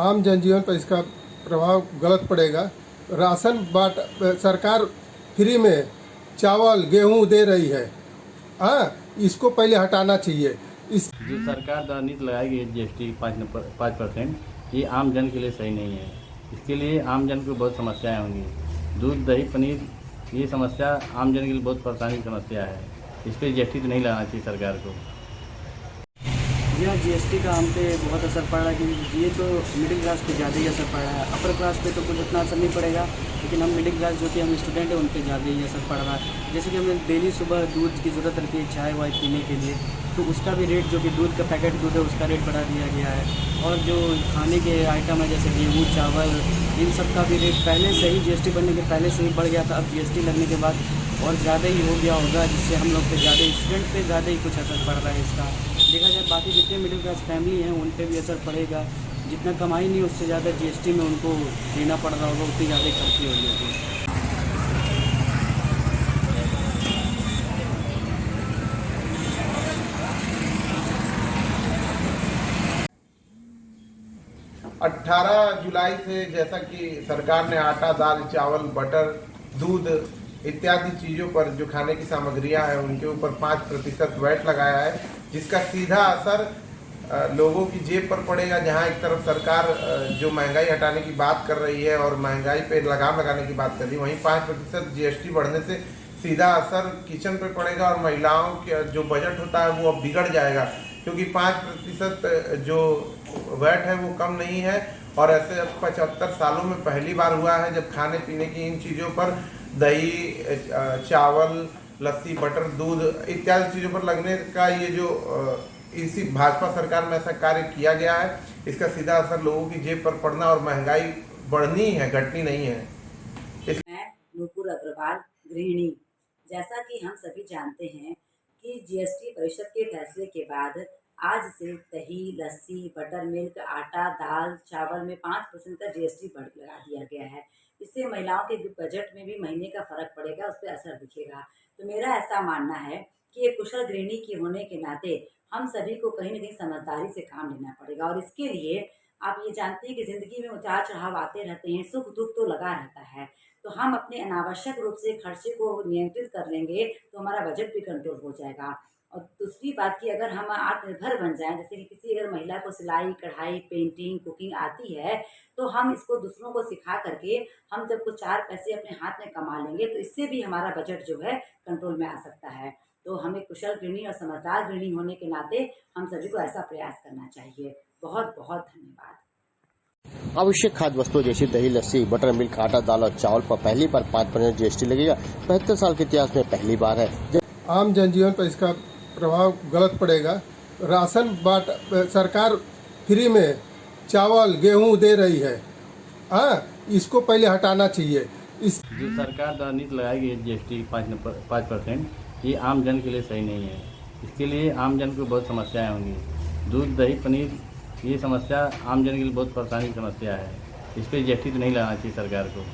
आम जनजीवन पर इसका प्रभाव गलत पड़ेगा। राशन सरकार फ्री में चावल गेहूं दे रही है। हाँ, इसको पहले हटाना चाहिए। इस जो सरकार द्वारा नीति लगाई गई है जीएसटी 5%, ये आम जन के लिए सही नहीं है। इसके लिए आम जन को बहुत समस्याएं होंगी। दूध दही पनीर ये समस्या आम जन के लिए बहुत परेशानी की समस्या है। इस पर जीएसटी तो नहीं लगाना चाहिए सरकार को। यह जीएसटी का हम पे बहुत असर पड़ रहा है, क्योंकि ये तो मिडिल क्लास पे ज़्यादा ही असर पड़ रहा है। अपर क्लास पे तो कुछ उतना असर नहीं पड़ेगा, लेकिन हम मिडिल क्लास जो कि हम स्टूडेंट हैं उन पे ज़्यादा ही असर पड़ रहा है। जैसे कि हमें डेली सुबह दूध की ज़रूरत रहती है चाय वाय पीने के लिए, तो उसका भी रेट, जो कि दूध का पैकेट दूध है उसका रेट बढ़ा दिया गया है। और जो खाने के आइटम है जैसे गेहूँ चावल, इन सब का भी रेट पहले से ही जीएसटी बनने के पहले से ही बढ़ गया था। अब जीएसटी लगने के बाद और ज़्यादा ही हो गया होगा, जिससे हम लोग पे ज़्यादा, स्टूडेंट पे ज़्यादा ही कुछ असर पड़ रहा है इसका। देखा जाए बाकी जितने मिडिल क्लास फैमिली हैं उन पे भी असर पड़ेगा। जितना कमाई नहीं उससे ज़्यादा जीएसटी में उनको देना पड़ रहा होगा, उतनी ज़्यादा खर्ची हो जाएगी। अट्ठारह जुलाई से जैसा कि सरकार ने आटा दाल चावल बटर दूध इत्यादि चीज़ों पर जो खाने की सामग्रियां हैं उनके ऊपर 5% वैट लगाया है, जिसका सीधा असर लोगों की जेब पर पड़ेगा। जहां एक तरफ सरकार जो महंगाई हटाने की बात कर रही है और महंगाई पे लगाम लगाने की बात कर रही है, वहीं 5% जीएसटी बढ़ने से सीधा असर किचन पे पड़ेगा और महिलाओं का जो बजट होता है वो अब बिगड़ जाएगा, क्योंकि 5% जो वैट है वो कम नहीं है। और ऐसे 75 सालों में पहली बार हुआ है जब खाने पीने की इन चीज़ों पर दही चावल लस्सी बटर दूध इत्यादि चीज़ों पर लगने का ये जो इसी भाजपा सरकार में ऐसा कार्य किया गया है, इसका सीधा असर लोगों की जेब पर पड़ना और महंगाई बढ़नी है, घटनी नहीं है। मैं नूपुर अग्रवाल, गृहिणी। जैसा कि हम सभी जानते हैं कि जीएसटी परिषद के फैसले के बाद आज से दही लस्सी बटर मिल्क आटा दाल चावल में 5% का जीएसटी लगा दिया गया है। इससे महिलाओं के बजट में भी महीने का फर्क पड़ेगा, उस पर असर दिखेगा। तो मेरा ऐसा मानना है कि एक कुशल गृहिणी के होने के नाते हम सभी को कहीं न कहीं समझदारी से काम लेना पड़ेगा। और इसके लिए आप ये जानते हैं कि ज़िंदगी में उतार चढ़ाव आते रहते हैं, सुख दुख तो लगा रहता है। तो हम अपने अनावश्यक रूप से खर्चे को नियंत्रित कर लेंगे तो हमारा बजट भी कंट्रोल हो जाएगा। और दूसरी बात कि अगर हम आत्मनिर्भर बन जाएं, जैसे कि किसी अगर महिला को सिलाई कढ़ाई पेंटिंग कुकिंग आती है, तो हम इसको दूसरों को सिखा करके हम जब कुछ 4 पैसे अपने हाथ में कमा लेंगे तो इससे भी हमारा बजट जो है कंट्रोल में आ सकता है। तो हमें कुशल गृहिणी और समझदार गृहिणी होने के नाते हम सभी को ऐसा प्रयास करना चाहिए। बहुत बहुत धन्यवाद। आवश्यक खाद्य वस्तुओं जैसे दही लस्सी बटर मिल्क आटा दाल और चावल पर पहली बार 5% जीएसटी लगेगा। 75 साल के इतिहास में पहली बार है। आम जनजीवन पर इसका प्रभाव गलत पड़ेगा। राशन सरकार फ्री में चावल गेहूं दे रही है। हाँ, इसको पहले हटाना चाहिए। इस जो सरकार द्वारा नीति लगाई गई है जीएसटी 5%, ये आम जन के लिए सही नहीं है। इसके लिए आम जन को बहुत समस्याएं होंगी। दूध दही पनीर ये समस्या आम जन के लिए बहुत परेशानी की समस्या है। इस पर जीएसटी तो नहीं लगाना चाहिए सरकार को।